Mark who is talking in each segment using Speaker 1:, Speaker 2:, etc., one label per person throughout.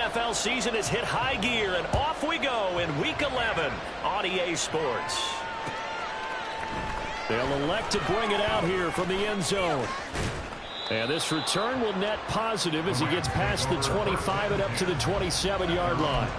Speaker 1: NFL season has hit high gear, and off we go in Week 11 on EA Sports. They'll elect to bring it out here from the end zone. And this return will net positive as he gets past the 25 and up to the 27-yard line.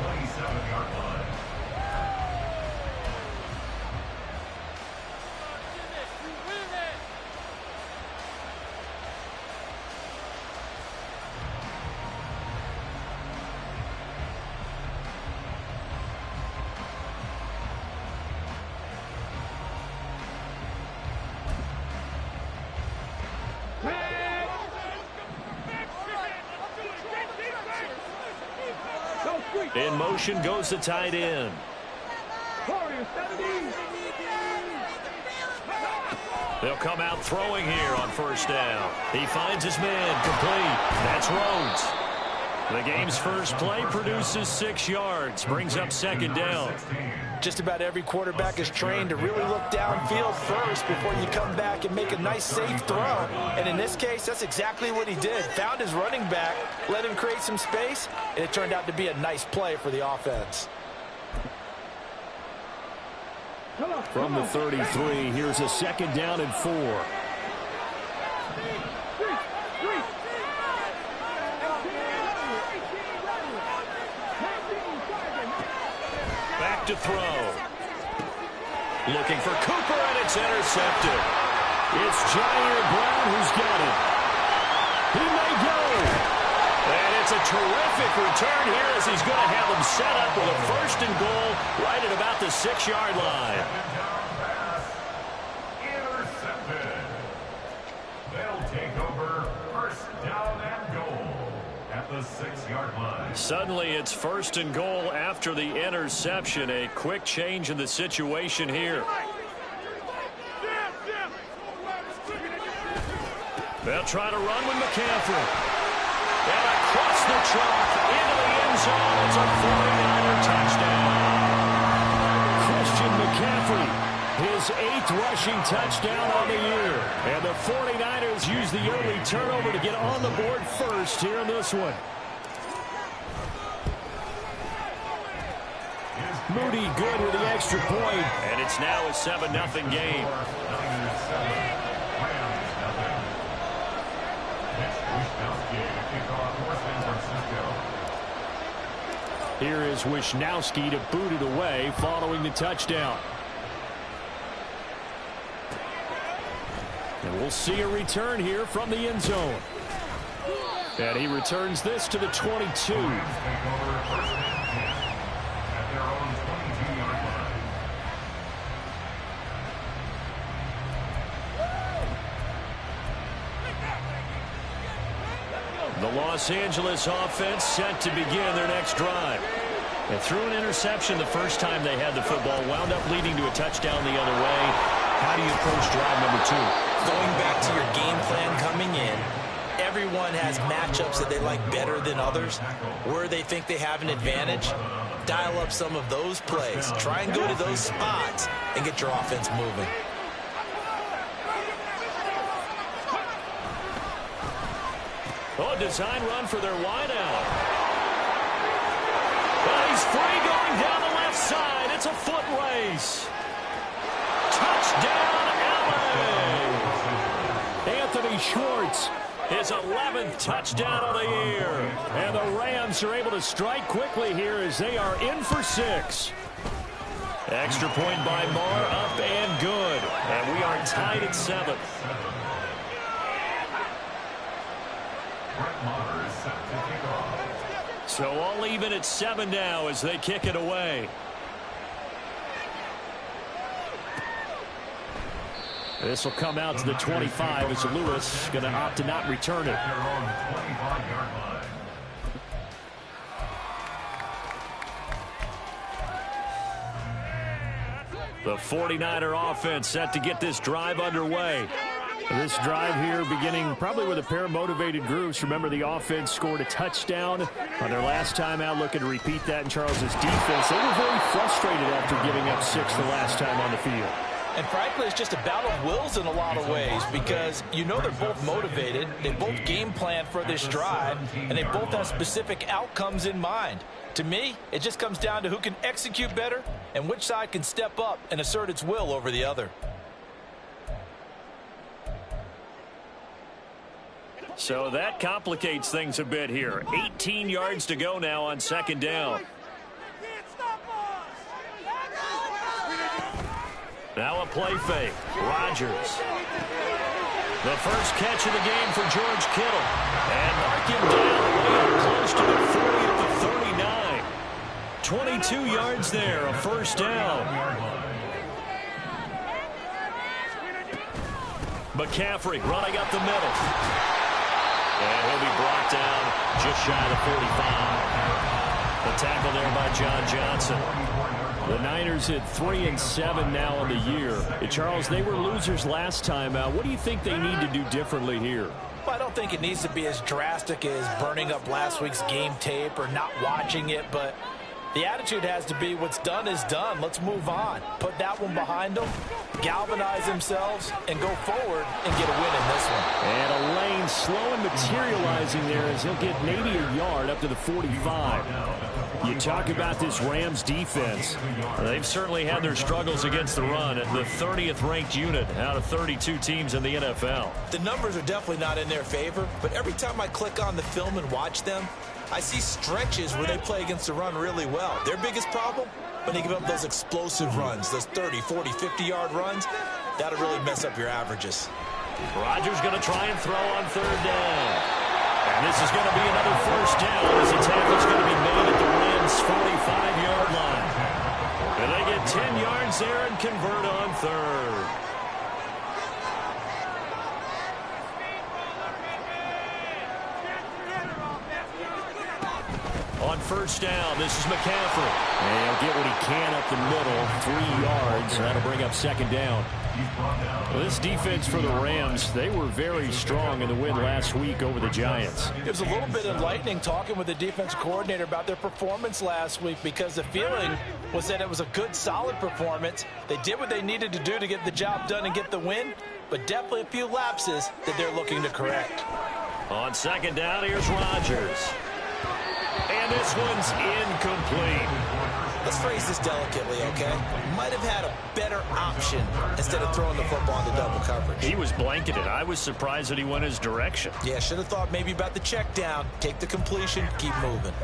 Speaker 1: In motion goes the tight end. They'll come out throwing here on first down. He finds his man complete. That's Rhodes. The game's first play produces 6 yards, brings up second down.
Speaker 2: Just about every quarterback is trained to really look downfield first before you come back and make a nice, safe throw. And in this case, that's exactly what he did. Found his running back, let him create some space, and it turned out to be a nice play for the offense.
Speaker 1: From the 33, here's a second down and 4. Back to throw. Looking for Cooper, and it's intercepted. It's Jair Brown who's got it. He may go. And it's a terrific return here as he's going to have them set up with a first and goal right at about the 6-yard line.
Speaker 3: Intercepted. They'll take over first down and goal at the 6-yard line.
Speaker 1: Suddenly it's first and goal after the interception. A quick change in the situation here. They'll try to run with McCaffrey. And across the chalk into the end zone. It's a 49er touchdown. Christian McCaffrey, his 8th rushing touchdown on the year. And the 49ers use the early turnover to get on the board first here in this one. Moody good with the extra point. And it's now a 7-0 game. Here is Wisnowski to boot it away following the touchdown. And we'll see a return here from the end zone. And he returns this to the 22. The Los Angeles offense set to begin their next drive. And threw an interception the first time they had the football, wound up leading to a touchdown the other way. How do you approach drive number 2?
Speaker 2: Going back to your game plan coming in, everyone has matchups that they like better than others. Where they think they have an advantage, dial up some of those plays. Try and go to those spots and get your offense moving.
Speaker 1: Oh, design run for their wideout. But he's free going down the left side. It's a foot race. Touchdown, LA. Anthony Schwartz, his 11th touchdown of the year. And the Rams are able to strike quickly here as they are in for 6. Extra point by Marr, up and good. And we are tied at 7. So all even at 7 now as they kick it away. This will come out to the 25 as Lewis going to opt to not return it. The 49er offense set to get this drive underway. This drive here beginning probably with a pair of motivated groups. Remember, the offense scored a touchdown on their last time out, looking to repeat that in Charles's defense. They were very frustrated after giving up 6 the last time on the field.
Speaker 2: And frankly, it's just a battle of wills in a lot of ways because you know they're both motivated, they both game plan for this drive, and they both have specific outcomes in mind. To me, it just comes down to who can execute better and which side can step up and assert its will over the other.
Speaker 1: So that complicates things a bit here. 18 yards to go now on second down. Now a play fake. Rodgers. The first catch of the game for George Kittle. And marking down way up close to the 40 at the 39. 22 yards there, a first down. McCaffrey running up the middle. And he'll be brought down just shy of the 45. The tackle there by John Johnson. The Niners at 3-7 now on the year. Charles, they were losers last time out. What do you think they need to do differently here?
Speaker 2: Well, I don't think it needs to be as drastic as burning up last week's game tape or not watching it, but the attitude has to be what's done is done. Let's move on. Put that one behind them, galvanize themselves, and go forward and get a win in this one.
Speaker 1: And a lane slow and materializing there as he'll get maybe a yard up to the 45. You talk about this Rams defense. They've certainly had their struggles against the run at the 30th ranked unit out of 32 teams in the NFL.
Speaker 2: The numbers are definitely not in their favor, but every time I click on the film and watch them, I see stretches where they play against the run really well. Their biggest problem, when they give up those explosive runs, those 30, 40, 50-yard runs, that'll really mess up your averages.
Speaker 1: Rodgers going to try and throw on third down. And this is going to be another first down as the tackle's going to be made at the Rams' 45-yard line. And they get 10 yards there and convert on third. On first down, this is McCaffrey. And he'll get what he can up the middle, 3 yards. That'll bring up second down. Well, this defense for the Rams, they were very strong in the win last week over the Giants.
Speaker 2: It was a little bit enlightening talking with the defensive coordinator about their performance last week because the feeling was that it was a good, solid performance. They did what they needed to do to get the job done and get the win, but definitely a few lapses that they're looking to correct.
Speaker 1: On second down, here's Rodgers. And this one's incomplete.
Speaker 2: Let's phrase this delicately, okay? Might have had a better option instead of throwing the football into double coverage.
Speaker 1: He was blanketed. I was surprised that he went his direction.
Speaker 2: Yeah, should have thought maybe about the check down. Take the completion, keep moving.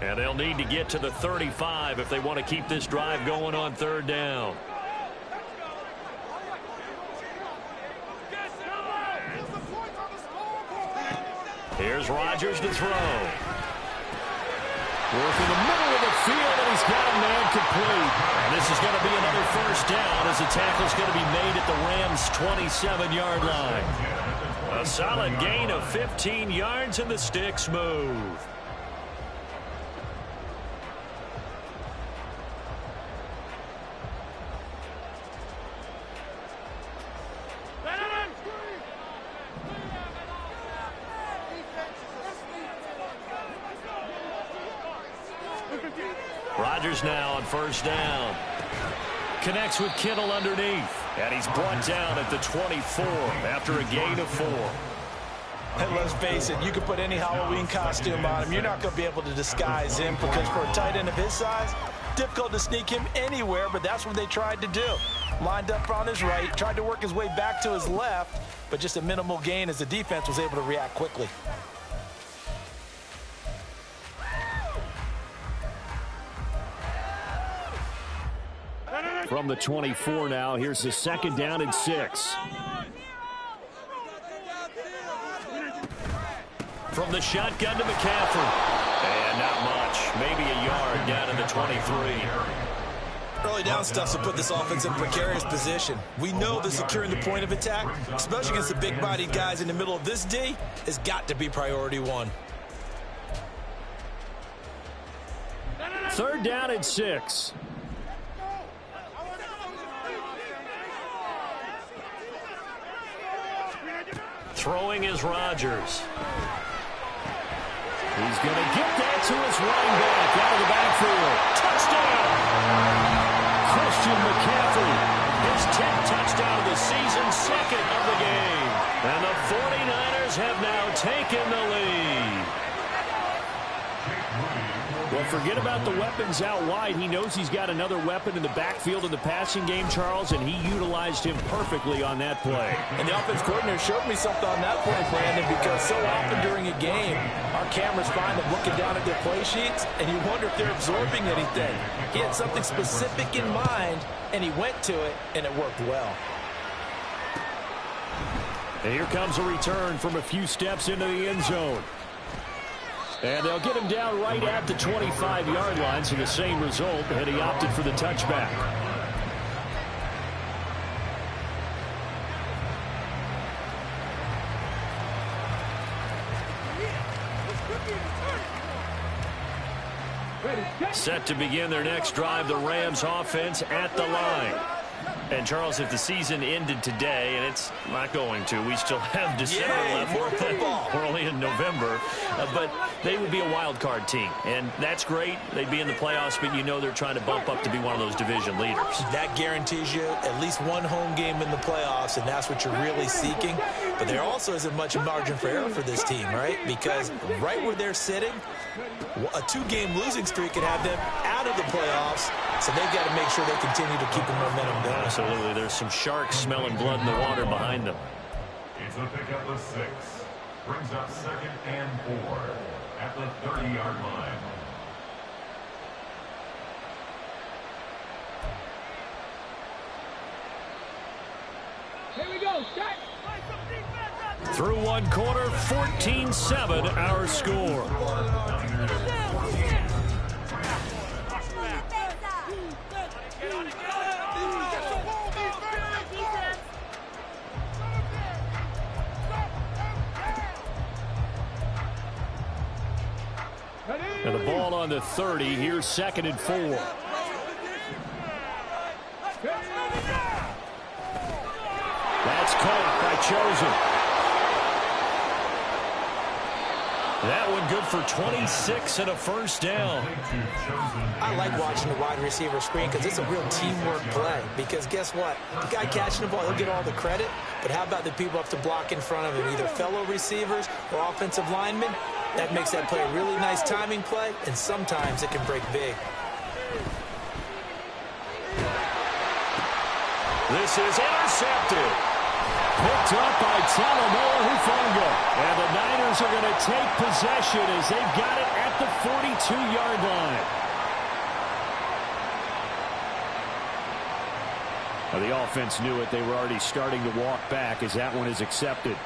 Speaker 1: And they'll need to get to the 35 if they want to keep this drive going on third down. Here's Rodgers to throw. Working the middle of the field, and he's got a man complete. And this is going to be another first down as the tackle's going to be made at the Rams' 27-yard line. A solid gain of 15 yards, and the sticks move. Rodgers now on first down. Connects with Kittle underneath. And he's brought down at the 24 after a gain of 4.
Speaker 2: And let's face it, you can put any Halloween costume on him. You're not going to be able to disguise him because for a tight end of his size, difficult to sneak him anywhere, but that's what they tried to do. Lined up on his right, tried to work his way back to his left, but just a minimal gain as the defense was able to react quickly.
Speaker 1: From the 24 now, here's the second down and 6. From the shotgun to McCaffrey. And not much. Maybe a yard down to the 23.
Speaker 2: Early down stuff to put this offense in a precarious position. We know that securing the point of attack, especially against the big-bodied guys in the middle of this D, has got to be priority one.
Speaker 1: Third down and 6. Throwing is Rodgers. He's going to get that to his running back out of the backfield. Touchdown! Christian McCaffrey, his 10th touchdown of the season, second of the game. And the 49ers have now taken the lead. Well, forget about the weapons out wide. He knows he's got another weapon in the backfield in the passing game, Charles, and he utilized him perfectly on that play.
Speaker 2: And the offense coordinator showed me something on that play, Brandon, because so often during a game, our cameras find them looking down at their play sheets, and you wonder if they're absorbing anything. He had something specific in mind, and he went to it, and it worked well.
Speaker 1: And here comes a return from a few steps into the end zone. And they'll get him down right at the 25-yard line, so the same result, and he opted for the touchback. Set to begin their next drive, the Rams offense at the line. And, Charles, if the season ended today, and it's not going to, we still have December left.
Speaker 2: More football.
Speaker 1: We're only in November. But they would be a wild card team. And that's great. They'd be in the playoffs, but you know they're trying to bump up to be one of those division leaders.
Speaker 2: That guarantees you at least one home game in the playoffs, and that's what you're really seeking. But there also isn't much margin for error for this team, right? Because right where they're sitting, a 2-game losing streak could have them out of the playoffs, so they've got to make sure they continue to keep the momentum going.
Speaker 1: Absolutely. There's some sharks smelling blood in the water behind them.
Speaker 3: It's a pickup of 6. Brings up 2nd and 4 at the 30-yard line.
Speaker 4: Here we go. Start.
Speaker 1: Through one quarter, 14-7 our score. And the ball on the 30. Here's 2nd and 4. That's caught by Chosen. That one good for 26 and a first down.
Speaker 2: I like watching the wide receiver screen because it's a real teamwork play. Because guess what? The guy catching the ball, he'll get all the credit. But how about the people up to block in front of him, either fellow receivers or offensive linemen? That makes that play a really nice timing play, and sometimes it can break big.
Speaker 1: This is intercepted. Picked up by Talanoa Hufanga. And the Niners are going to take possession as they've got it at the 42-yard line. Now, the offense knew it. They were already starting to walk back as that one is accepted.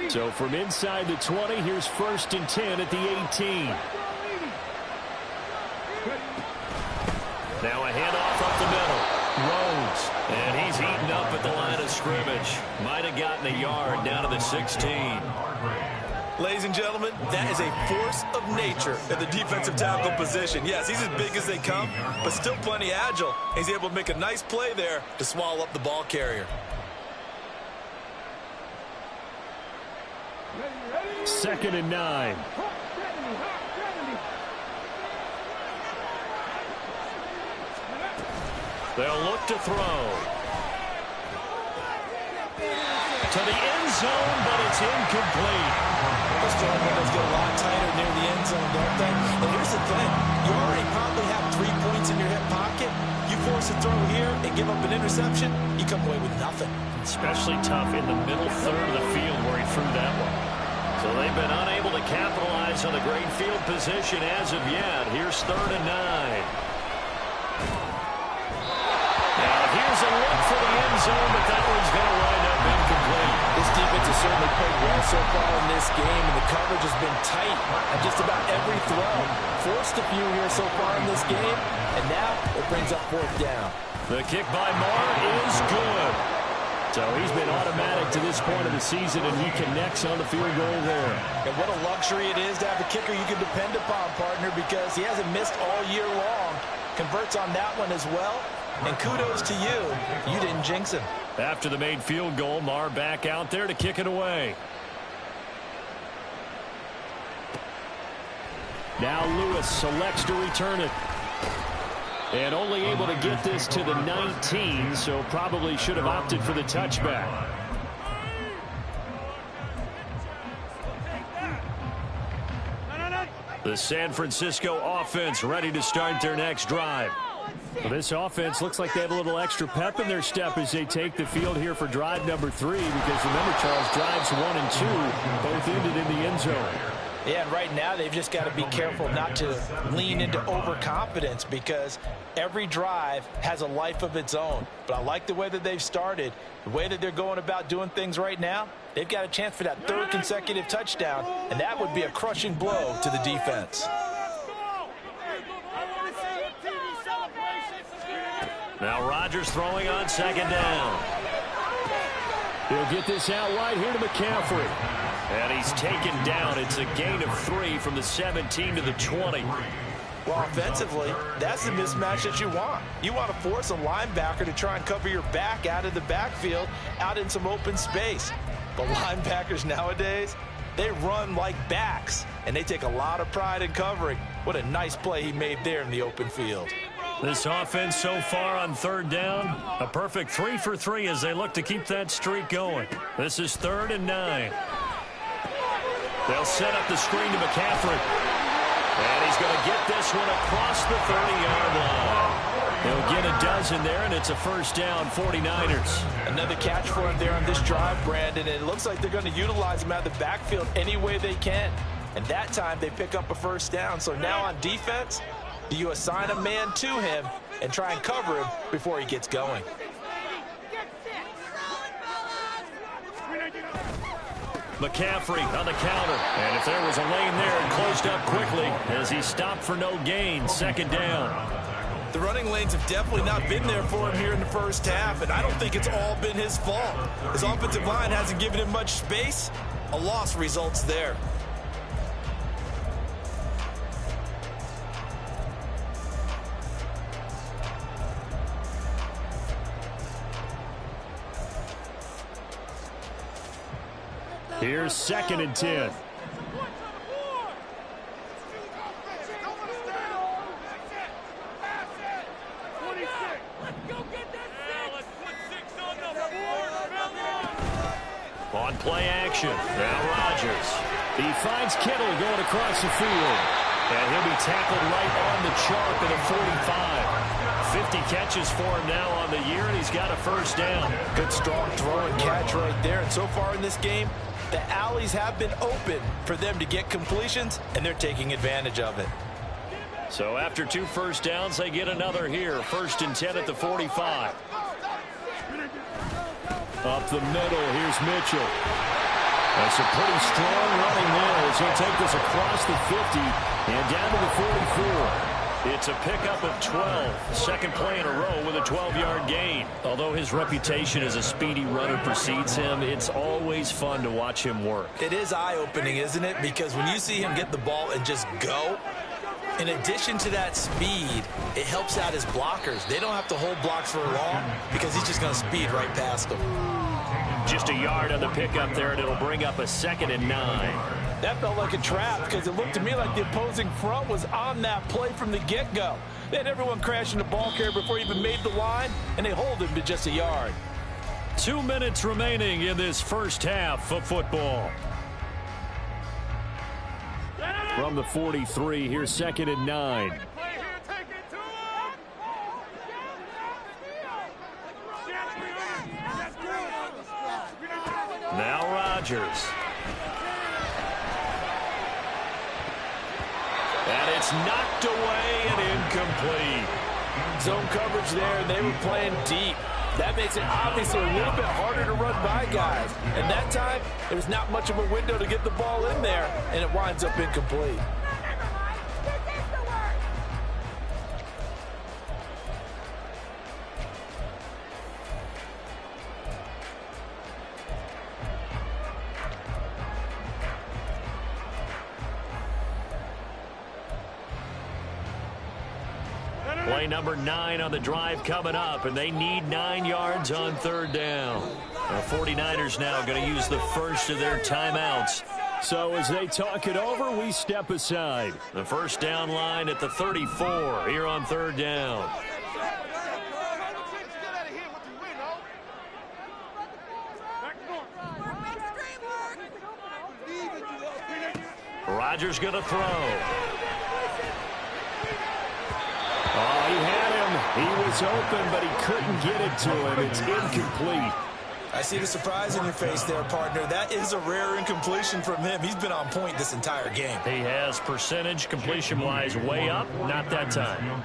Speaker 1: So from inside the 20, here's 1st and 10 at the 18. Now a handoff up the middle. Rhodes. And he's eaten up at the line of scrimmage. Might have gotten a yard down to the 16.
Speaker 2: Ladies and gentlemen, that is a force of nature at the defensive tackle position. Yes, he's as big as they come, but still plenty agile. He's able to make a nice play there to swallow up the ball carrier.
Speaker 1: 2nd and 9. They'll look to throw. To the end zone, but it's incomplete.
Speaker 2: Those throwing windows get a lot tighter near the end zone, don't they? And here's the thing. You already probably have 3 points in your hip pocket. You force a throw here and give up an interception, you come away with nothing.
Speaker 1: Especially tough in the middle third of the field where he threw that one. So they've been unable to capitalize on the great field position as of yet. Here's 3rd and 9. Now here's a look for the end zone, but that one's going to wind up incomplete.
Speaker 2: This defense has certainly played well so far in this game, and the coverage has been tight on just about every throw. Forced a few here so far in this game, and now it brings up 4th down.
Speaker 1: The kick by Marr is good. So he's been automatic to this point of the season, and he connects on the field goal there.
Speaker 2: And what a luxury it is to have a kicker you can depend upon, partner, because he hasn't missed all year long. Converts on that one as well. And kudos to you. You didn't jinx him.
Speaker 1: After the made field goal, Maher back out there to kick it away. Now Lewis selects to return it. And only able to get this to the 19, so probably should have opted for the touchback. The San Francisco offense ready to start their next drive. Well, this offense looks like they have a little extra pep in their step as they take the field here for drive number 3, because remember, Charles, drives 1 and 2 both ended in the end zone.
Speaker 2: Yeah, and right now they've just got to be careful not to lean into overconfidence, because every drive has a life of its own. But I like the way that they've started, the way that they're going about doing things right now. They've got a chance for that 3rd consecutive touchdown, and that would be a crushing blow to the defense.
Speaker 1: Now Rodgers throwing on 2nd down. He'll get this out wide here to McCaffrey. And he's taken down. It's a gain of 3 from the 17 to the 20.
Speaker 2: Well, offensively, that's the mismatch that you want. You want to force a linebacker to try and cover your back out of the backfield, out in some open space. But linebackers nowadays, they run like backs, and they take a lot of pride in covering. What a nice play he made there in the open field.
Speaker 1: This offense so far on 3rd down, a perfect 3 for 3 as they look to keep that streak going. This is 3rd and 9. They'll set up the screen to McCaffrey. And he's going to get this one across the 30-yard line. He'll get a dozen there, and it's a 1st down, 49ers.
Speaker 2: Another catch for him there on this drive, Brandon, and it looks like they're going to utilize him out of the backfield any way they can. And that time they pick up a 1st down. So now on defense, do you assign a man to him and try and cover him before he gets going?
Speaker 1: McCaffrey on the counter. And if there was a lane there, it closed up quickly as he stopped for no gain. 2nd down.
Speaker 2: The running lanes have definitely not been there for him here in the 1st half, and I don't think it's all been his fault. His offensive line hasn't given him much space. A loss results there.
Speaker 1: Here's 2nd and 10. On play action, now Rodgers. He finds Kittle going across the field. And he'll be tackled right on the chalk at a 45. 50 catches for him now on the year, and he's got a 1st down.
Speaker 2: Good strong throw and catch right there. And so far in this game, the alleys have been open for them to get completions, and they're taking advantage of it.
Speaker 1: So after 2 1st downs, they get another here. 1st and 10 at the 45. Up the middle, here's Mitchell. That's a pretty strong running there as he'll take this across the 50 and down to the 44. It's a pickup of 12. 2nd play in a row with a 12-yard gain. Although his reputation as a speedy runner precedes him, it's always fun to watch him work.
Speaker 2: It is eye-opening, isn't it? Because when you see him get the ball and just go, in addition to that speed, it helps out his blockers. They don't have to hold blocks for long because he's just going to speed right past them.
Speaker 1: Just a yard on the pickup there, and it'll bring up a 2nd and 9.
Speaker 2: That felt like a trap because it looked to me like the opposing front was on that play from the get-go. They had everyone crashing the ball carrier before he even made the line, and they hold him to just a yard.
Speaker 1: 2 minutes remaining in this 1st half of football. From the 43, here's 2nd and 9. Now Rodgers. And it's knocked away and incomplete.
Speaker 2: Zone coverage there, and they were playing deep. That makes it obviously a little bit harder to run by guys. And that time, there was not much of a window to get the ball in there, and it winds up incomplete.
Speaker 1: Play number 9 on the drive coming up, and they need 9 yards on third down. The 49ers now going to use the first of their timeouts. So as they talk it over, we step aside. The first down line at the 34 here on third down. Rodgers going to throw.
Speaker 5: Oh, he had him. He was open, but he couldn't get it to him. It's incomplete.
Speaker 2: I see the surprise in your face there, partner. That is a rare incompletion from him. He's been on point this entire game.
Speaker 1: He has percentage completion-wise way up. Not that time.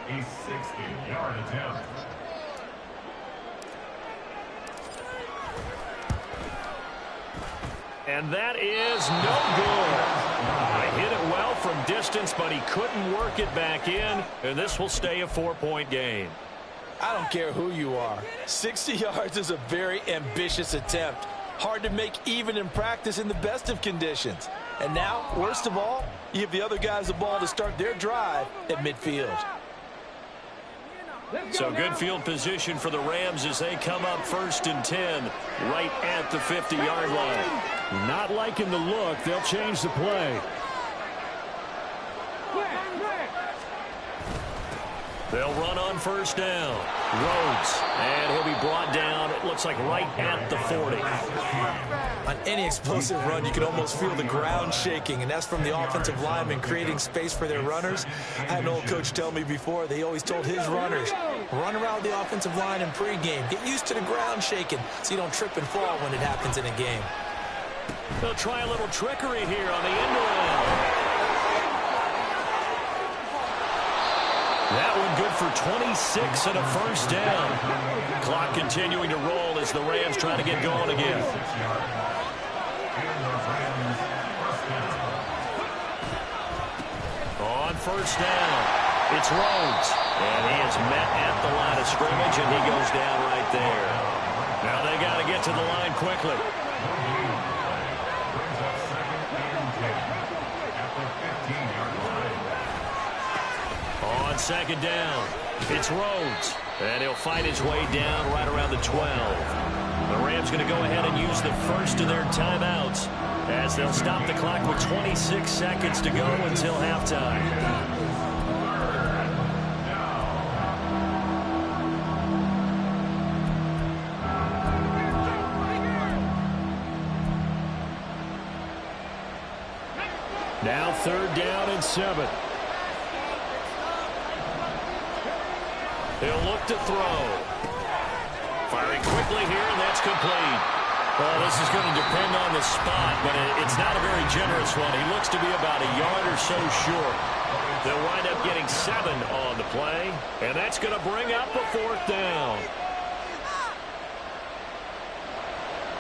Speaker 3: A 60-yard attempt.
Speaker 1: And that is no good. He hit it well from distance, but he couldn't work it back in, and this will stay a 4-point game.
Speaker 2: I don't care who you are. 60 yards is a very ambitious attempt. Hard to make even in practice in the best of conditions. And now, worst of all, you give the other guys the ball to start their drive at midfield.
Speaker 1: So good field position for the Rams as they come up 1st and 10 right at the 50-yard line.
Speaker 5: Not liking the look. They'll change the play.
Speaker 1: They'll run on first down. Rhodes, and he'll be brought down, it looks like right at the 40.
Speaker 2: On any explosive run, you can almost feel the ground shaking, and that's from the offensive linemen creating space for their runners. I had an old coach tell me before, they always told his runners, run around the offensive line in pregame. Get used to the ground shaking so you don't trip and fall when it happens in a game.
Speaker 1: They'll try a little trickery here on the end around. That one good for 26 and a first down. Clock continuing to roll as the Rams try to get going again. On first down, it's Rhodes. And he is met at the line of scrimmage, and he goes down right there. Now they got to get to the line quickly. On second down, it's Rhodes. And he'll fight his way down right around the 12. The Rams going to go ahead and use the first of their timeouts as they'll stop the clock with 26 seconds to go until halftime.
Speaker 5: Now 3rd down and 7.
Speaker 1: He'll look to throw. Firing quickly here, and that's complete. Well, this is going to depend on the spot, but it's not a very generous one. He looks to be about a yard or so short. They'll wind up getting 7 on the play, and that's going to bring up a 4th down.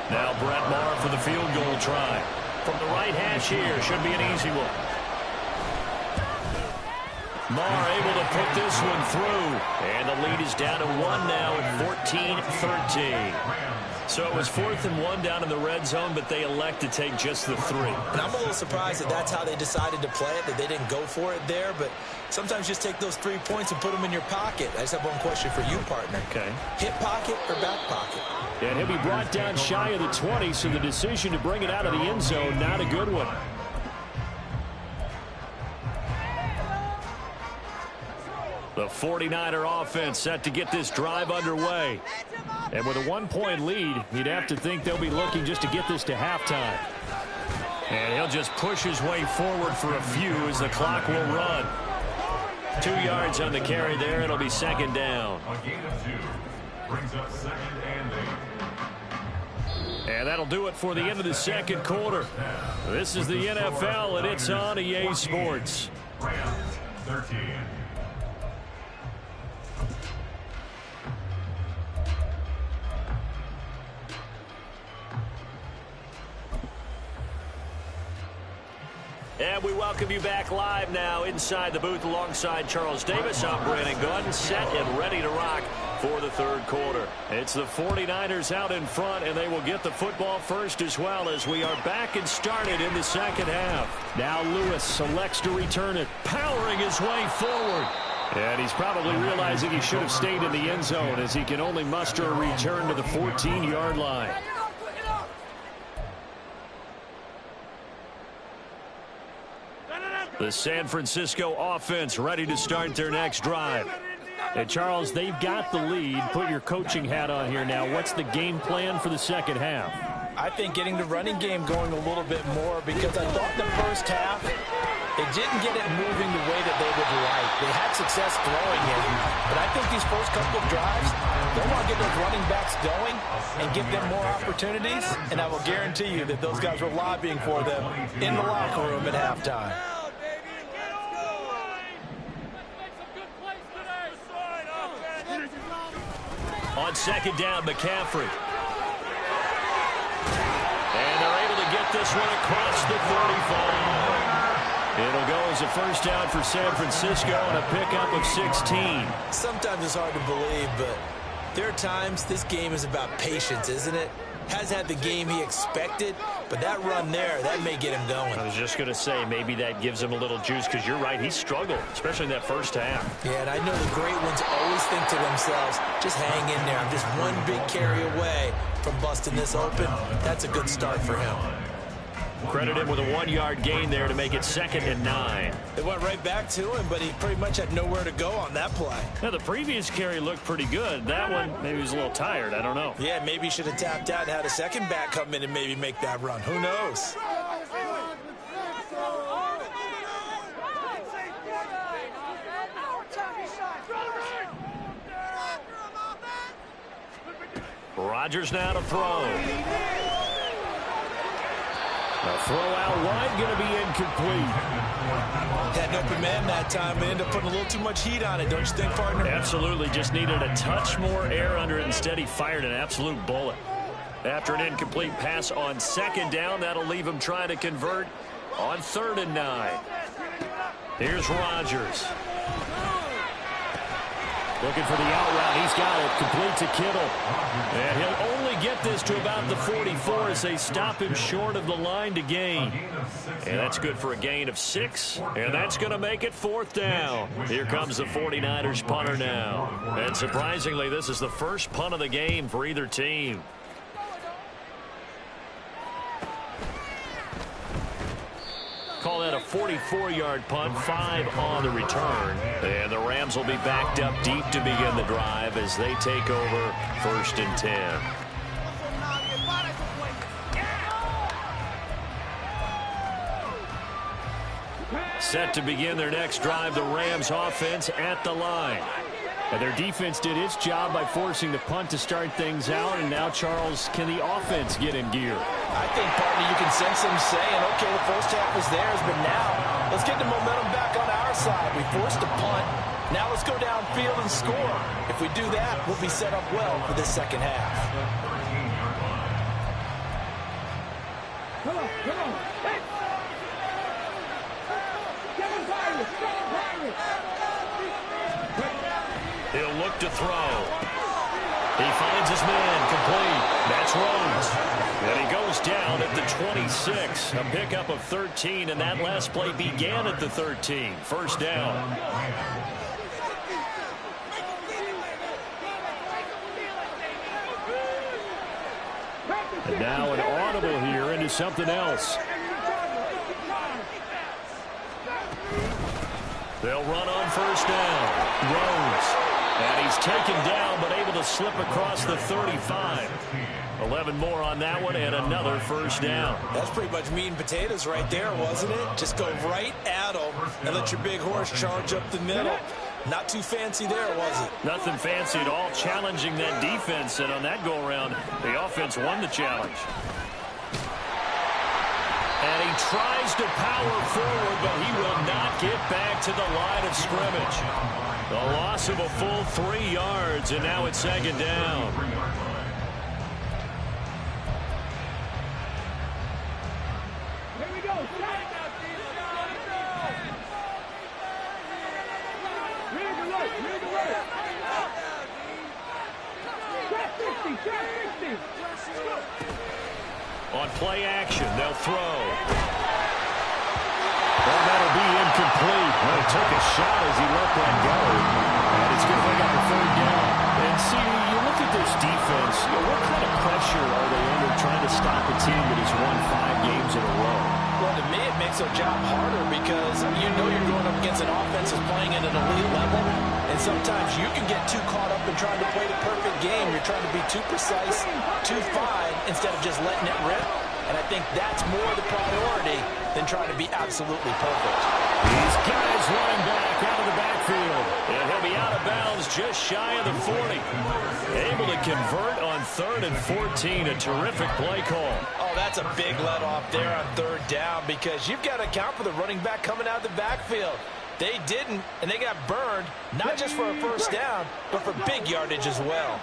Speaker 1: Now Brett Maher for the field goal try. From the right hash here, should be an easy one. Maher able to put this one through. And the lead is down to 1 now at 14-13. So it was 4th and 1 down in the red zone, but they elect to take just the 3.
Speaker 2: And I'm a little surprised that that's how they decided to play it, that they didn't go for it there. But sometimes just take those 3 points and put them in your pocket. I just have one question for you, partner.
Speaker 1: Okay.
Speaker 2: Hip pocket or back pocket?
Speaker 5: And he'll be brought down shy of the 20, so the decision to bring it out of the end zone, not a good one.
Speaker 1: The 49er offense set to get this drive underway.
Speaker 5: And with a 1-point lead, you'd have to think they'll be looking just to get this to halftime.
Speaker 1: And he'll just push his way forward for a few as the clock will run. 2 yards on the carry there. It'll be 2nd down.
Speaker 3: A gain of 2 brings up 2nd and 8.
Speaker 1: And that'll do it for the end of the second quarter. This is the NFL, and it's on EA Sports.
Speaker 3: Rams 13.
Speaker 1: And we welcome you back live now inside the booth alongside Charles Davis. I'm Brandon Gunn, set and ready to rock for the 3rd quarter. It's the 49ers out in front, and they will get the football first as well as we are back and started in the 2nd half.
Speaker 5: Now Lewis selects to return it, powering his way forward. And he's probably realizing he should have stayed in the end zone as he can only muster a return to the 14-yard line. The San Francisco offense ready to start their next drive. And Charles, they've got the lead. Put your coaching hat on here now. What's the game plan for the second half?
Speaker 2: I think getting the running game going a little bit more, because I thought the first half, they didn't get it moving the way that they would like. They had success throwing it, but I think these first couple of drives, they'll want to get those running backs going and give them more opportunities, and I will guarantee you that those guys were lobbying for them in the locker room at halftime.
Speaker 1: On second down, McCaffrey. And they're able to get this one across the 35. It'll go as a first down for San Francisco and a pickup of 16.
Speaker 2: Sometimes it's hard to believe, but there are times this game is about patience, isn't it? Has had the game he expected, but that run there, that may get him going.
Speaker 1: I was just going to say, maybe that gives him a little juice, because you're right, he struggled, especially in that first half.
Speaker 2: Yeah, and I know the great ones always think to themselves, just hang in there. I'm just one big carry away from busting this open. That's a good start for him.
Speaker 1: Credit him with a 1-yard gain there to make it 2nd and 9.
Speaker 2: It went right back to him, but he pretty much had nowhere to go on that play.
Speaker 1: Now, the previous carry looked pretty good. That one, maybe he was a little tired. I don't know.
Speaker 2: Yeah, maybe he should have tapped out and had a second back come in and maybe make that run. Who knows?
Speaker 1: Rodgers now to throw. A throw out wide, going to be incomplete.
Speaker 2: Had an open man that time, and ended up putting a little too much heat on it, don't you think, partner?
Speaker 1: Absolutely, just needed a touch more air under it. Instead, he fired an absolute bullet. After an incomplete pass on second down, that'll leave him trying to convert on 3rd and 9. Here's Rodgers. Looking for the out route. He's got it. Complete to Kittle. And he'll only get this to about the 44 as they stop him short of the line to gain. And that's good for a gain of 6. And that's going to make it 4th down. Here comes the 49ers punter now. And surprisingly, this is the first punt of the game for either team. Call that a 44-yard punt, 5 on the return. And the Rams will be backed up deep to begin the drive as they take over 1st and 10. Set to begin their next drive, the Rams offense at the line.
Speaker 5: And their defense did its job by forcing the punt to start things out. And now, Charles, can the offense get in gear?
Speaker 2: I think, partner, you can sense them saying, okay, the first half was theirs, but now let's get the momentum back on our side. We forced a punt. Now let's go downfield and score. If we do that, we'll be set up well for this second half.
Speaker 4: Come on, come on. Hey. Get him fired. Get him fired.
Speaker 1: He'll look to throw. He finds his man complete. That's Rhodes. And he goes down at the 26. A pickup of 13, and that last play began at the 13. First down.
Speaker 5: And now an audible here into something else.
Speaker 1: They'll run on first down. Rhodes. And he's taken down, but able to slip across the 35. 11 more on that one, and another first down.
Speaker 2: That's pretty much meat and potatoes right there, wasn't it? Just go right at them and let your big horse charge up the middle. Not too fancy there, was it?
Speaker 1: Nothing fancy at all, challenging that defense, and on that go-around, the offense won the challenge. And he tries to power forward, but he will not get back to the line of scrimmage. The loss of a full 3 yards, and now it's second down.
Speaker 4: Here we go. Read the work. Read the work. Track 60. Track 60.
Speaker 1: On play action, they'll throw.
Speaker 5: Well, that'll be incomplete. Well, he took a shot as he let that go. And it's going to bring up a third down. And see, you look at this defense, what kind of pressure are they under trying to stop a team that has won 5 games in a row?
Speaker 2: Well, to me, it makes their job harder because you know you're going up against an offense that's playing at an elite level, and sometimes you can get too caught up in trying to play the perfect game. You're trying to be too precise, too fine, instead of just letting it rip. And I think that's more the priority than trying to be absolutely perfect.
Speaker 5: These guys running back out of the backfield. And he'll be out of bounds just shy of the 40. Able to convert on 3rd and 14. A terrific play call.
Speaker 2: Oh, that's a big let off there on 3rd down because you've got to account for the running back coming out of the backfield. They didn't, and they got burned, not just for a first down, but for big yardage as well.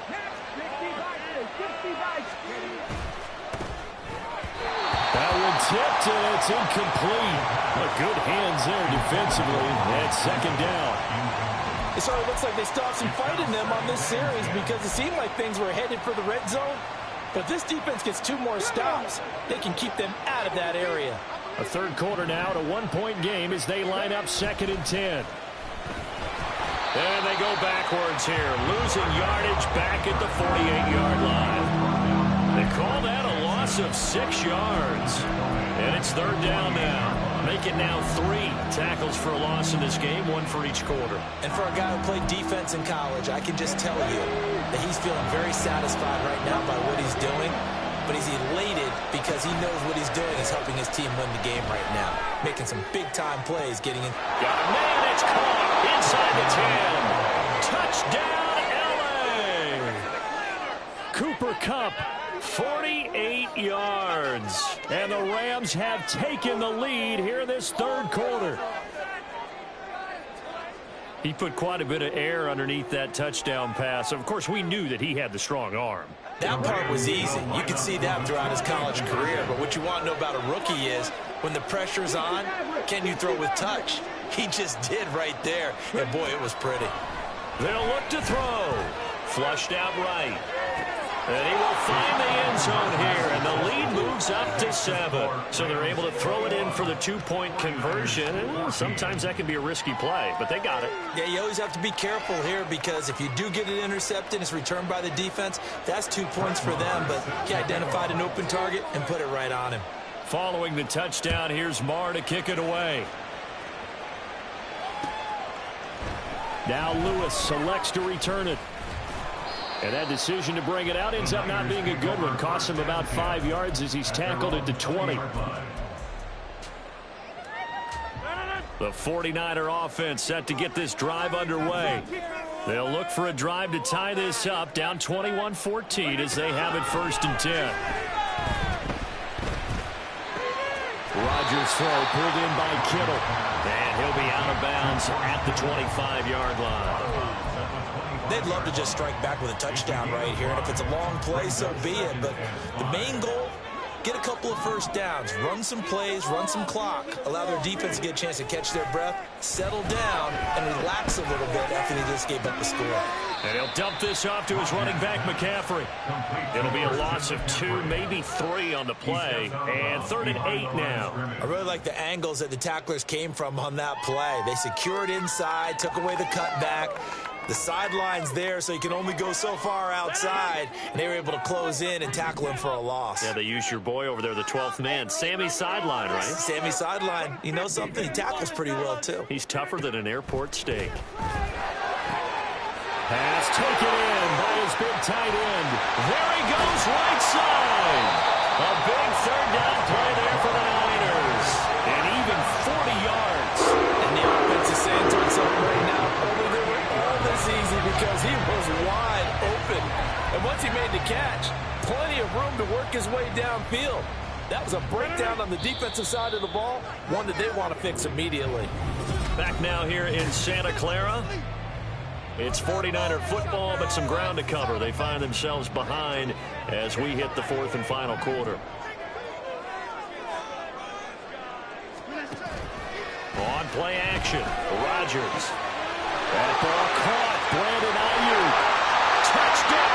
Speaker 5: That one tipped, and it's incomplete. But good hands there defensively at 2nd down.
Speaker 2: It sort of looks like they still have some fight in them on this series because it seemed like things were headed for the red zone. But this defense gets 2 more stops. They can keep them out of that area.
Speaker 5: A 3rd quarter now, a 1-point game as they line up 2nd and 10. And they go backwards here, losing yardage back at the 48-yard line. They call that a loss of 6 yards. And it's 3rd down now. Make it now 3 tackles for a loss in this game, 1 for each quarter.
Speaker 2: And for a guy who played defense in college, I can just tell you that he's feeling very satisfied right now by what he's doing. But he's elated because he knows what he's doing is helping his team win the game right now. Making some big-time plays, getting in.
Speaker 5: Got a man, it's caught inside the 10. Touchdown, L.A. Cooper Kupp, 48 yards. And the Rams have taken the lead here in this 3rd quarter. He put quite a bit of air underneath that touchdown pass. Of course, we knew that he had the strong arm.
Speaker 2: That part was easy. You could see that throughout his college career. But what you want to know about a rookie is when the pressure's on, can you throw with touch? He just did right there. And, boy, it was pretty.
Speaker 5: They'll look to throw. Flushed out right. And he will find the end zone here. And the lead moves up to 7. So they're able to throw it in for the 2-point conversion. And sometimes that can be a risky play, but they got it.
Speaker 2: Yeah, you always have to be careful here because if you do get it intercepted and it's returned by the defense, that's 2 points for them. But he identified an open target and put it right on him.
Speaker 5: Following the touchdown, here's Marr to kick it away. Now Lewis selects to return it. And that decision to bring it out ends up not being a good one. Costs him about 5 yards as he's tackled it to 20. The 49er offense set to get this drive underway. They'll look for a drive to tie this up, down 21-14 as they have it 1st and 10. Rodgers' throw pulled in by Kittle. And he'll be out of bounds at the 25-yard line.
Speaker 2: They'd love to just strike back with a touchdown right here. And if it's a long play, so be it. But the main goal, get a couple of first downs, run some plays, run some clock, allow their defense to get a chance to catch their breath, settle down, and relax a little bit after they just gave up the score.
Speaker 5: And he'll dump this off to his running back, McCaffrey. It'll be a loss of 2, maybe 3 on the play. And 3rd and 8 now.
Speaker 2: I really like the angles that the tacklers came from on that play. They secured inside, took away the cutback. The sideline's there, so you can only go so far outside, and they were able to close in and tackle him for a loss.
Speaker 5: Yeah, they used your boy over there, the 12th man, Sammy Sideline, right?
Speaker 2: Sammy Sideline. You know something? He tackles pretty well, too.
Speaker 5: He's tougher than an airport steak. Pass taken in by his big tight end. There he goes, right side. A big 3rd down play there for the Niners. And even 40 yards.
Speaker 2: And the offense is saying to itself right now, this easy because he was wide open. And once he made the catch, plenty of room to work his way downfield. That was a breakdown on the defensive side of the ball, one that they want to fix immediately.
Speaker 5: Back now here in Santa Clara. It's 49er football, but some ground to cover. They find themselves behind as we hit the 4th and final quarter. On play action, Rodgers. That ball caught. Brandon Ayuk. Touchdown,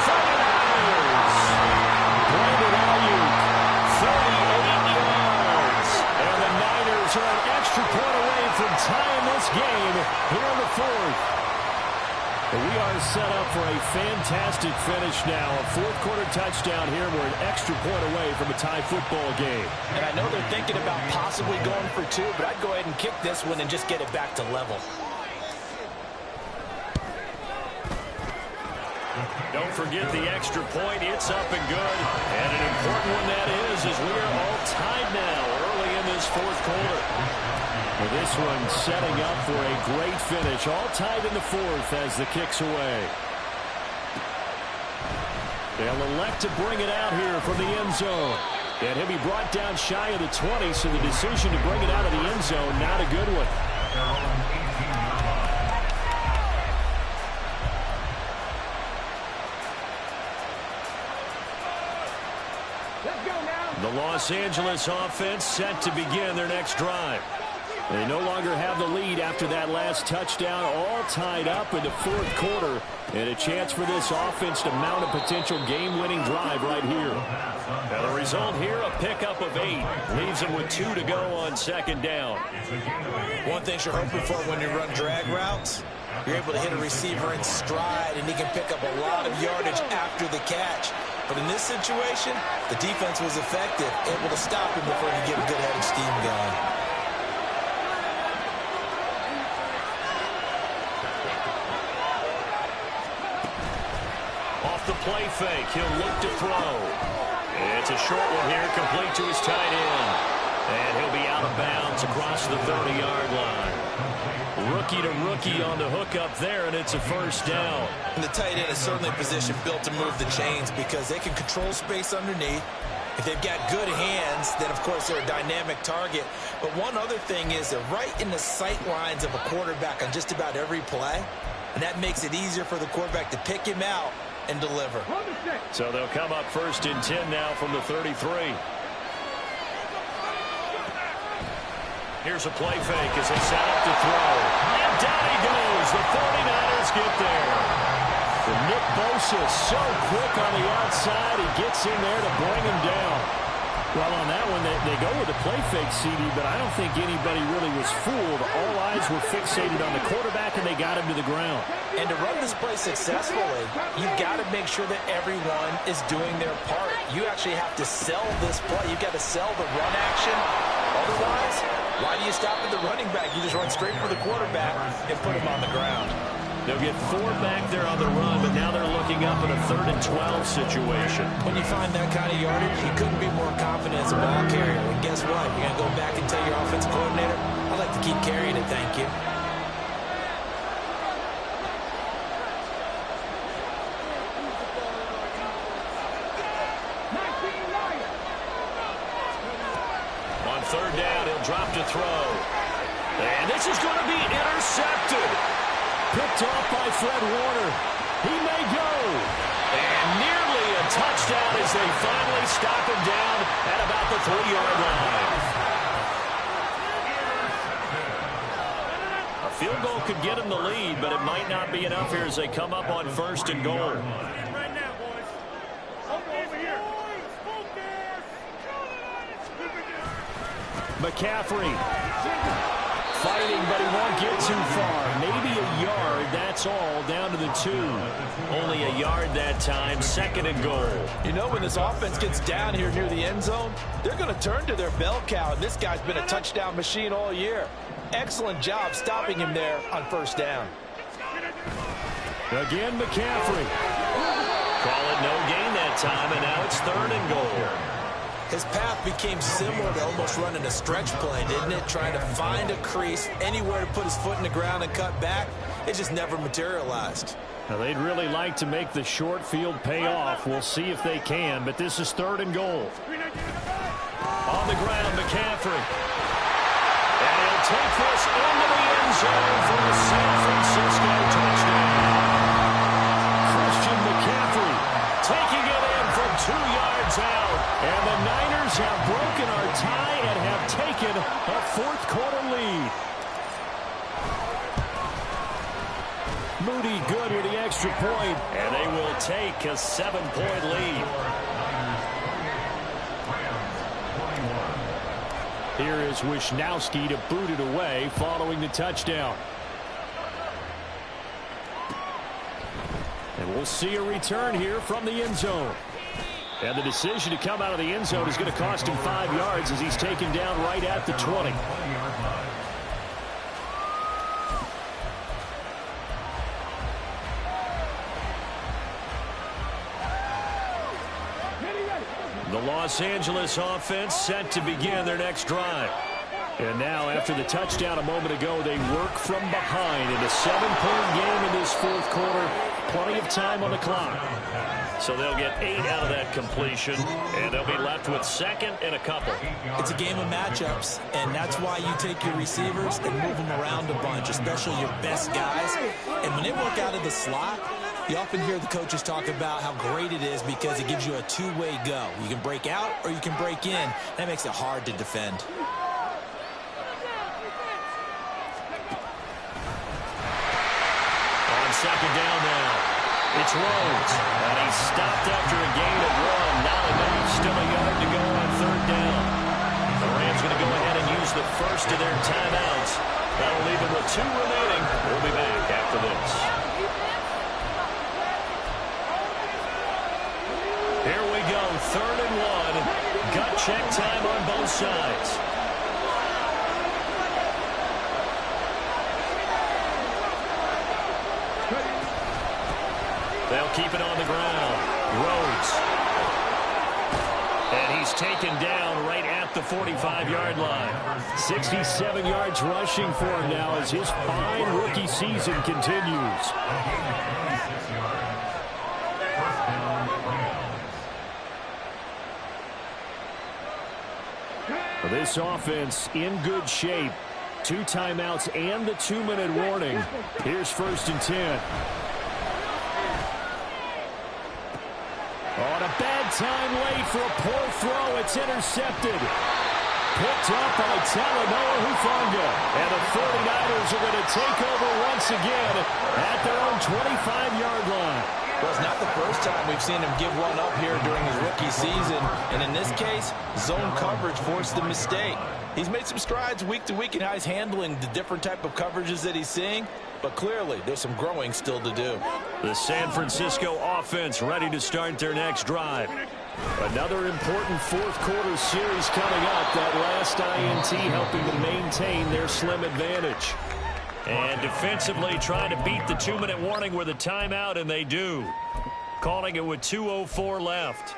Speaker 5: 49ers. Brandon Ayuk, 38 yards. And the Niners are an And we are set up for a fantastic finish now. A fourth-quarter touchdown here. We're an extra point away from a tie football game.
Speaker 2: And I know they're thinking about possibly going for two, but I'd go ahead and kick this one and just get it back to level.
Speaker 5: Don't forget the extra point. It's up and good. And an important one that is, as we are all tied now early in this fourth quarter. Well, this one setting up for a great finish. All tied in the fourth as the kick's away. They'll elect to bring it out here from the end zone. And he'll be brought down shy of the 20, so the decision to bring it out of the end zone, not a good one.
Speaker 4: Let's go now.
Speaker 5: The Los Angeles offense set to begin their next drive. They no longer have the lead after that last touchdown, all tied up in the fourth quarter, and a chance for this offense to mount a potential game-winning drive right here. Now the result here, a pickup of 8, leaves them with 2 to go on second down.
Speaker 2: One thing you're hoping for when you run drag routes, you're able to hit a receiver in stride, and he can pick up a lot of yardage after the catch. But in this situation, the defense was effective, able to stop him before he get a good head of steam going.
Speaker 5: Off the play fake, he'll look to throw. It's a short one here, complete to his tight end. And he'll be out of bounds across the 30-yard line. Rookie to rookie on the hook up there, and it's a first down.
Speaker 2: And the tight end is certainly a position built to move the chains because they can control space underneath. If they've got good hands, then, of course, they're a dynamic target. But one other thing is they're right in the sight lines of a quarterback on just about every play, and that makes it easier for the quarterback to pick him out and deliver.
Speaker 5: So they'll come up first and 10 now from the 33. Here's a play fake as they set up to throw. And down he goes. The 49ers get there. The Nick Bosa so quick on the outside. He gets in there to bring him down. Well, on that one, they go with the play fake, CD, but I don't think anybody really was fooled. All eyes were fixated on the quarterback, and they got him to the ground.
Speaker 2: And to run this play successfully, you've got to make sure that everyone is doing their part. You actually have to sell this play. You've got to sell the run action. Otherwise, why do you stop at the running back? You just run straight for the quarterback and put him on the ground.
Speaker 5: They'll get 4 back there on the run, but now they're looking up in a 3rd and 12 situation.
Speaker 2: When you find that kind of yardage, you couldn't be more confident as a ball carrier. And guess what? You're going to go back and tell your offensive coordinator, I'd like to keep carrying it, thank you.
Speaker 5: On 3rd down, he'll drop to throw. And this is going to be intercepted. Picked off by Fred Warner. He may go. And nearly a touchdown as they finally stop him down at about the 3-yard line. A field goal could get him the lead, but it might not be enough here as they come up on 1st and goal.
Speaker 4: Right now, boys. Over here.
Speaker 5: McCaffrey fighting, but he won't get too far. Maybe a yard, that's all, down to the 2. Only a yard that time, 2nd and goal.
Speaker 2: You know, when this offense gets down here near the end zone, they're going to turn to their bell cow, and this guy's been a touchdown machine all year. Excellent job stopping him there on 1st down.
Speaker 5: Again, McCaffrey. Call it no gain that time, and now it's 3rd and goal.
Speaker 2: His path became similar to almost running a stretch play, didn't it? Trying to find a crease, anywhere to put his foot in the ground and cut back. It just never materialized.
Speaker 5: Now, they'd really like to make the short field pay off. We'll see if they can, but this is 3rd and goal. On the ground, McCaffrey. And he'll take this into the end zone for the San Francisco touchdown. Christian McCaffrey taking it in from 2 yards out. And the Niners have broken our tie and have taken a 4th quarter lead. Moody good with the extra point, and they will take a 7-point lead. Here is Wisnowski to boot it away following the touchdown. We'll see a return here from the end zone. And the decision to come out of the end zone is going to cost him 5 yards as he's taken down right at the 20. The Los Angeles offense set to begin their next drive. And now, after the touchdown a moment ago, they work from behind in a 7-point game in this fourth quarter. Plenty of time on the clock.
Speaker 1: So they'll get 8 out of that completion, and they'll be left with second and a couple.
Speaker 2: It's a game of matchups, and that's why you take your receivers and move them around a bunch, especially your best guys. And when they work out of the slot, you often hear the coaches talk about how great it is because it gives you a two-way go. You can break out or you can break in. That makes it hard to defend.
Speaker 1: On second down now, it's Rhodes, and he's stopped after a gain of 1. Not enough, still a yard to go on third down. The Rams going to go ahead and use the first of their timeouts. That'll leave them with 2 remaining. We'll be back after this. Here we go, 3rd and 1. Gut check time on both sides. They'll keep it on the ground. Rhodes. And he's taken down right at the 45-yard line.
Speaker 5: 67 yards rushing for him now as his fine rookie season continues. This offense in good shape. 2 timeouts and the 2-minute warning. Here's 1st and 10. On a bad time late for a poor throw. It's intercepted. Picked up by Talanoa Hufanga. And the 49ers are going to take over once again at their own 25-yard line.
Speaker 2: Well, it's not the first time we've seen him give one up here during his rookie season. And in this case, zone coverage forced the mistake. He's made some strides week to week in how he's handling the different type of coverages that he's seeing. But clearly, there's some growing still to do.
Speaker 1: The San Francisco offense ready to start their next drive.
Speaker 5: Another important fourth quarter series coming up. That last INT helping to maintain their slim advantage.
Speaker 1: And defensively trying to beat the 2-minute warning with a timeout, and they do. Calling it with 2:04 left.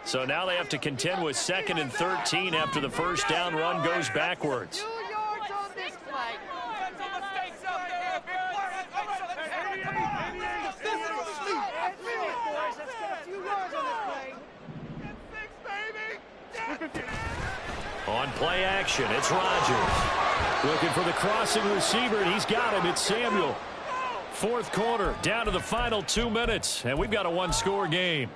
Speaker 1: So now they have to contend with 2nd and 13 after the first down run goes backwards. On play action, it's Rodgers.
Speaker 5: Looking for the crossing receiver, and he's got him. It's Samuel.
Speaker 1: Fourth quarter, down to the final 2 minutes, and we've got a 1-score game.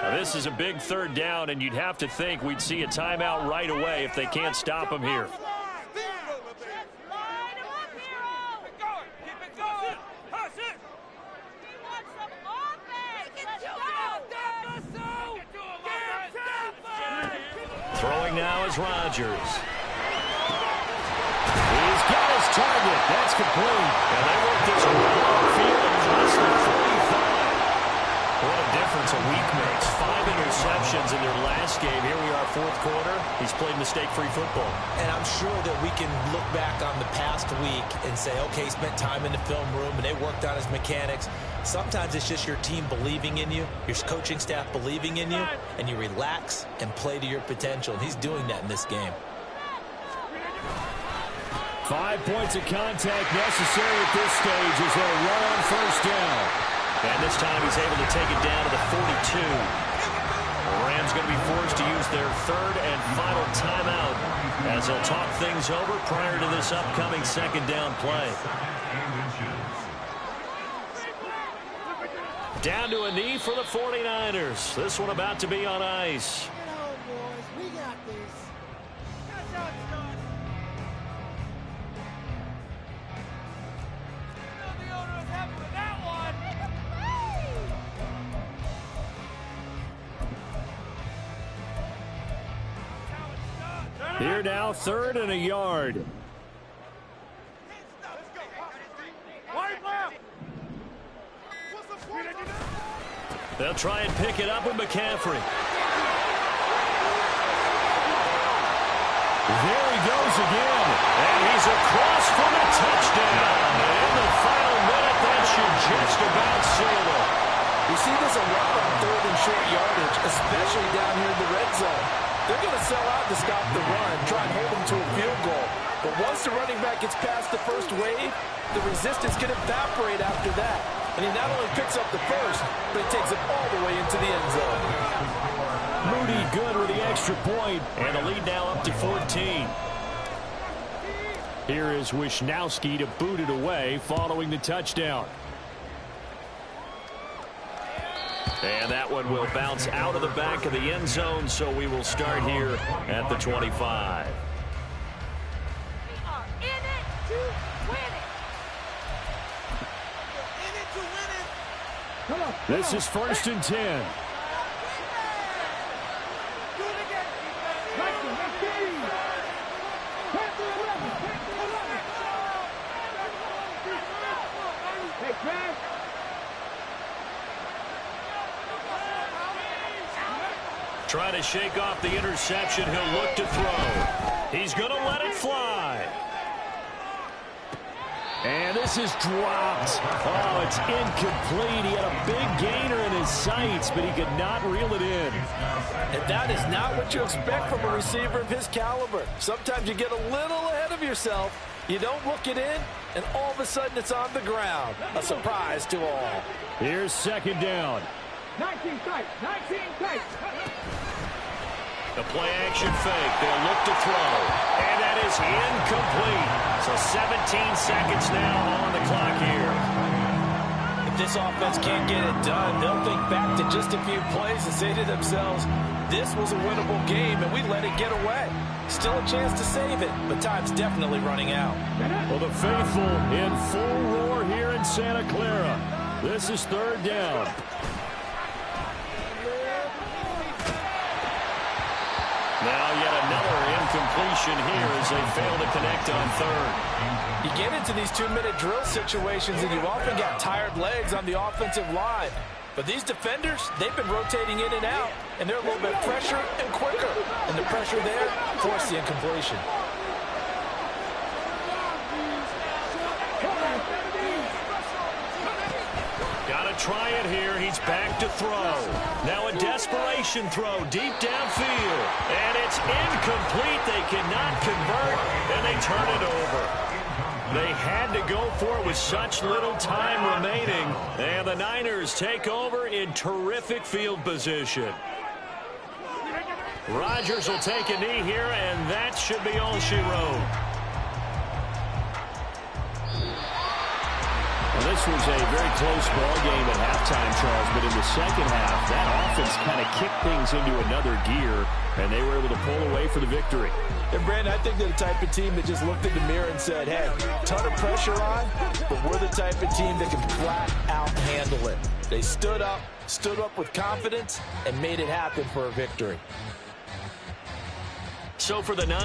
Speaker 1: Now, this is a big 3rd down, and you'd have to think we'd see a timeout right away if they can't stop him here. Throwing now is Rodgers.
Speaker 5: He's got his target. That's complete.
Speaker 1: And they work this around the field and less than 45. What a difference a week makes. 5 interceptions in their last game. Here we are, fourth quarter. He's played mistake-free football.
Speaker 2: And I'm sure that we can look back on the past week and say, okay, he spent time in the film room and they worked on his mechanics. Sometimes it's just your team believing in you, your coaching staff believing in you, and you relax and play to your potential. And he's doing that in this game.
Speaker 5: 5 points of contact necessary at this stage as they run on first down.
Speaker 1: And this time he's able to take it down to the 42. The Rams going to be forced to use their 3rd and final timeout as they'll talk things over prior to this upcoming 2nd down play. Down to a knee for the 49ers. This one about to be on ice.
Speaker 5: Here now, 3rd and a yard. They'll try and pick it up with McCaffrey. There he goes again. And he's across for the touchdown. In the final minute, that should just about seal it.
Speaker 2: You see this a lot on 3rd and short yardage, especially down here in the red zone. They're going to sell out to stop the run, try and hold them to a field goal. But once the running back gets past the first wave, the resistance can evaporate after that. And he not only picks up the first, but he takes it all the way into the end zone.
Speaker 5: Moody good with the extra point, and the lead now up to 14. Here is Wisnowski to boot it away following the touchdown. And that one will bounce out of the back of the end zone, so we will start here at the 25. This is 1st and 10. Trying to shake off the interception. He'll look to throw. He's going to let it fly. And this is dropped. Oh, it's incomplete. He had a big gainer in his sights, but he could not reel it in.
Speaker 2: And that is not what you expect from a receiver of his caliber. Sometimes you get a little ahead of yourself. You don't look it in, and all of a sudden it's on the ground. A surprise to all.
Speaker 5: Here's 2nd down.
Speaker 4: 19 tight. 19 tight.
Speaker 5: The play action fake. They'll look to throw. And that is incomplete. So 17 seconds now on the clock here.
Speaker 2: If this offense can't get it done, they'll think back to just a few plays and say to themselves, this was a winnable game and we let it get away. Still a chance to save it, but time's definitely running out.
Speaker 5: Well, the faithful in full roar here in Santa Clara. This is 3rd down. Now yet another incompletion here as they fail to connect on 3rd.
Speaker 2: You get into these 2-minute drill situations and you often got tired legs on the offensive line. But these defenders, they've been rotating in and out, and they're a little bit fresher and quicker. And the pressure there forced the incompletion.
Speaker 5: Got to try it here. He's back to throw. Now a desperation throw deep downfield. And it's incomplete. They cannot convert, and they turn it over. They had to go for it with such little time remaining. And the Niners take over in terrific field position. Rodgers will take a knee here, and that should be all she wrote. Well, this was a very close ball game at halftime, Charles, but in the second half, that offense kind of kicked things into another gear, and they were able to pull away for the victory.
Speaker 2: And, Brandon, I think they're the type of team that just looked in the mirror and said, hey, ton of pressure on, but we're the type of team that can flat out handle it. They stood up with confidence, and made it happen for a victory.
Speaker 5: So for the Niners,